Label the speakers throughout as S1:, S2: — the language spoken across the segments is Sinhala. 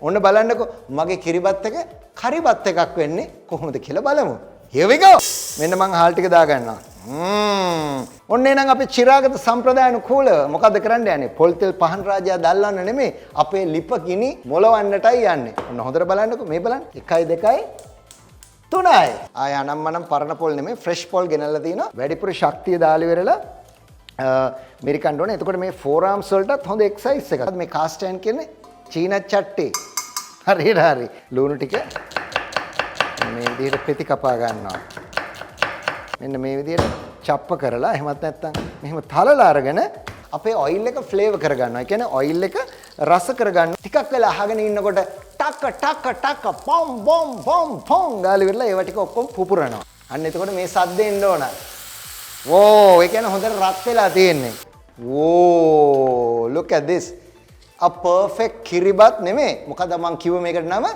S1: ඔන්න බලන්නකෝ මගේ කිරිබත් එක කරිබත් එකක් වෙන්නේ කොහොමද කියලා බලමු. Here we go. මෙන්න මං හාල් ටික දා ගන්නවා. ඔන්න එහෙනම් අපි චිරාගත සම්ප්‍රදායන කූල මොකද්ද කරන්න යන්නේ? පොල් තෙල් පහන් රාජයා දැල්වන්න නෙමෙයි අපේ ලිප ගිනි මොලවන්නටයි යන්නේ. ඔන්න හොඳට බලන්නකෝ මේ බලන්න. 1 2 3යි. ආය අනම්මනම් පරණ පොල් නෙමෙයි ෆ්‍රෙෂ් පොල් ගෙනල්ලා තිනවා. වැඩිපුර ශක්තිය දාලි වෙරලා මෙරිකන් ඩෝනේ. එතකොට මේ ෆෝරාම්ස් වලටත් හොඳ එක්සයිස් එකක්. මේ කාස්ට් අයන් කියන්නේ චීන චට්ටි. හරියට හරි. ලුණු ටික මේ විදිහට පෙති කපා ගන්නවා. මෙන්න මේ විදිහට චප්ප කරලා එහෙමත් නැත්නම් මෙහෙම තලලා අරගෙන අපේ ඔයිල් එක ෆ්ලේවර් කරගන්නවා. ඒ කියන්නේ ඔයිල් එක රස කරගන්න. ටිකක් වෙලා අහගෙන ඉන්නකොට ටක් ටක් ටක් පොම් බොම් බොම් පොම් ගාලි වෙලා ඒවා ටික ඔක්කොම පුපුරනවා. අන්න එතකොට මේ සද්දෙ එන්න ඕන. වෝ ඒ කියන්නේ හොඳට රත් වෙලා තියෙන්නේ. වෝ look at this. a perfect කිරිබත් නෙමෙයි. මොකද මං කිව්ව මේකට නම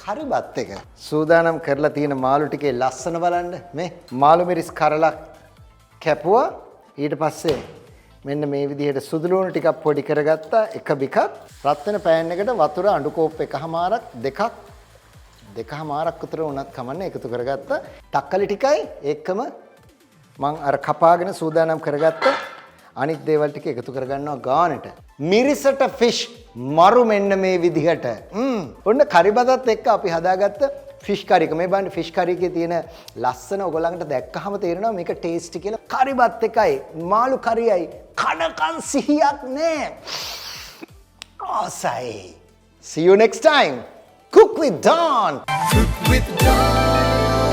S1: කරිබත් එක. සූදානම් කරලා තියෙන මාළු ටිකේ ලස්සන බලන්න. මේ මාළු මිරිස් කරලා කැපුවා. ඊට පස්සේ මෙන්න මේ විදිහට සුදු ලුණු ටිකක් පොඩි කරගත්තා. එක බිකක් රත් වෙන පෑන් එකට වතුර අඬු කෝප් එකමාරක් දෙකමාරක් උතර උනත් කමන්නේ එකතු කරගත්තා. තක්කලි ටිකයි ඒකම මං අර කපාගෙන සූදානම් කරගත්ත අනිත් දේවල් ටික එකතු කරගන්නවා ගානට. මිරිසට ෆිෂ් මරු මෙන්න මේ විදිහට. ඔන්න කරිබතත් එක්ක අපි හදාගත්ත ෆිෂ් කරි එක. මේ බලන්න ෆිෂ් කරි එකේ තියෙන ලස්සන ඔයගොල්ලන්ට දැක්කහම තේරෙනවා මේක ටේස්ටි කියලා. කරිබත් එකයි මාළු කරියයි කඩකන් සිහියක් නෑ. ආසයි. See you next time. Cook with Don. Cook with Don.